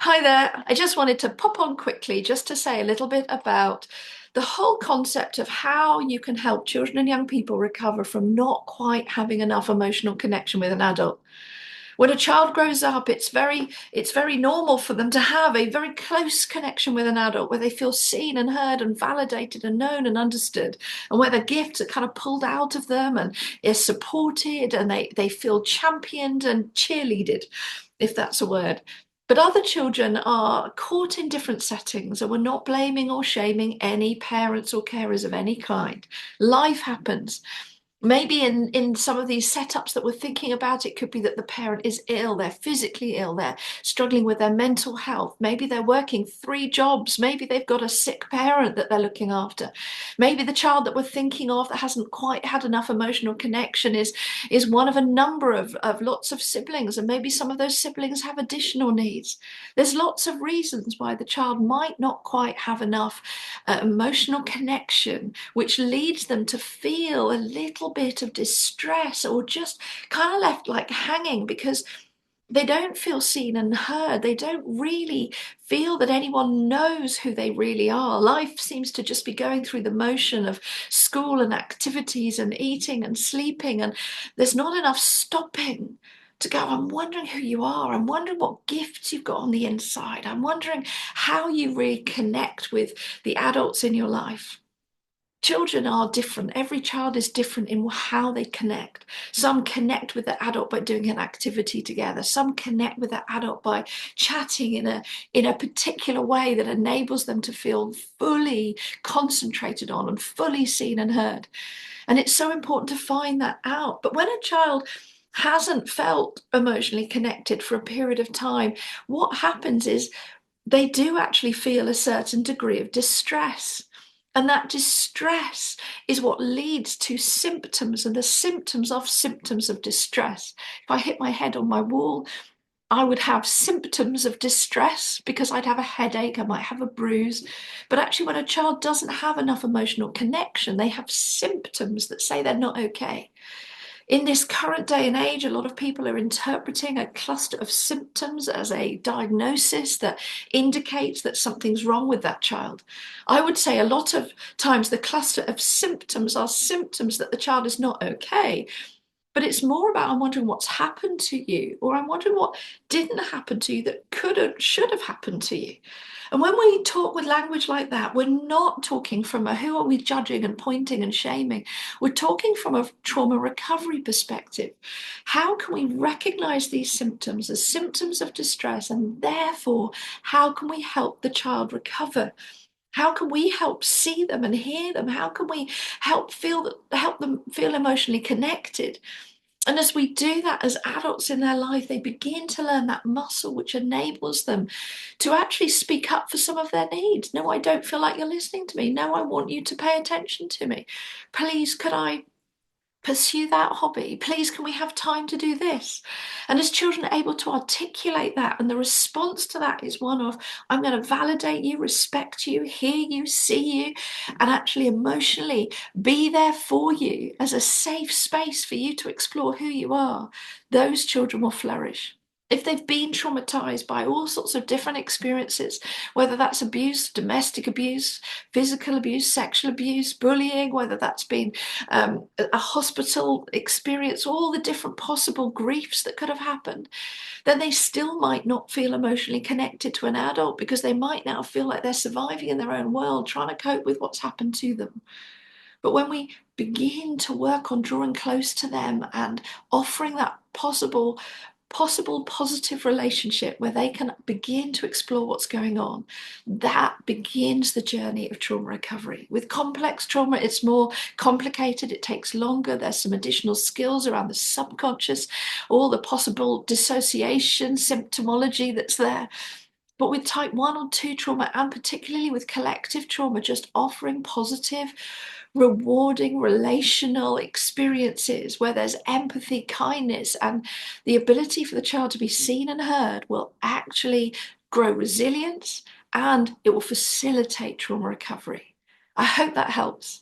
Hi there. I just wanted to pop on quickly just to say a little bit about the whole concept of how you can help children and young people recover from not quite having enough emotional connection with an adult. When a child grows up, it's very normal for them to have a very close connection with an adult where they feel seen and heard and validated and known and understood, and where the gifts are kind of pulled out of them and is supported and they feel championed and cheerleaded, if that's a word. But other children are caught in different settings, and we're not blaming or shaming any parents or carers of any kind. Life happens. Maybe in some of these setups that we're thinking about, it could be that the parent is ill, they're physically ill, they're struggling with their mental health. Maybe they're working three jobs. Maybe they've got a sick parent that they're looking after. Maybe the child that we're thinking of that hasn't quite had enough emotional connection is one of a number of lots of siblings, and maybe some of those siblings have additional needs. There's lots of reasons why the child might not quite have enough emotional connection, which leads them to feel a little bit of distress or just kind of left like hanging because they don't feel seen and heard. They don't really feel that anyone knows who they really are. Life seems to just be going through the motion of school and activities and eating and sleeping, and there's not enough stopping to go, I'm wondering who you are. I'm wondering what gifts you've got on the inside. I'm wondering how you really connect with the adults in your life. Children are different. Every child is different in how they connect. Some connect with the adult by doing an activity together. Some connect with the adult by chatting in a particular way that enables them to feel fully concentrated on and fully seen and heard. And it's so important to find that out. But when a child hasn't felt emotionally connected for a period of time, what happens is they do actually feel a certain degree of distress. And that distress is what leads to symptoms, and the symptoms of distress. If I hit my head on my wall, I would have symptoms of distress because I'd have a headache, I might have a bruise. But actually, when a child doesn't have enough emotional connection, they have symptoms that say they're not okay. In this current day and age, a lot of people are interpreting a cluster of symptoms as a diagnosis that indicates that something's wrong with that child. I would say a lot of times the cluster of symptoms are symptoms that the child is not okay. But it's more about, I'm wondering what's happened to you, or I'm wondering what didn't happen to you that could have, should have happened to you. And when we talk with language like that, we're not talking from a who are we judging and pointing and shaming. We're talking from a trauma recovery perspective. How can we recognize these symptoms as symptoms of distress? And therefore, how can we help the child recover? How can we help see them and hear them? How can we help them feel emotionally connected? And as we do that as adults in their life, they begin to learn that muscle which enables them to actually speak up for some of their needs. No, I don't feel like you're listening to me. No, I want you to pay attention to me. Please, could I pursue that hobby? Please, can we have time to do this? And as children are able to articulate that, and the response to that is one of, I'm going to validate you, respect you, hear you, see you, and actually emotionally be there for you as a safe space for you to explore who you are, those children will flourish. If they've been traumatized by all sorts of different experiences, whether that's abuse, domestic abuse, physical abuse, sexual abuse, bullying, whether that's been a hospital experience, all the different possible griefs that could have happened, then they still might not feel emotionally connected to an adult because they might now feel like they're surviving in their own world, trying to cope with what's happened to them. But when we begin to work on drawing close to them and offering that possible positive relationship where they can begin to explore what's going on, that begins the journey of trauma recovery. With complex trauma, it's more complicated, it takes longer, there's some additional skills around the subconscious, all the possible dissociation symptomology that's there. But with type 1 or 2 trauma, and particularly with collective trauma, just offering positive, rewarding relational experiences where there's empathy, kindness, and the ability for the child to be seen and heard will actually grow resilience, and it will facilitate trauma recovery. I hope that helps.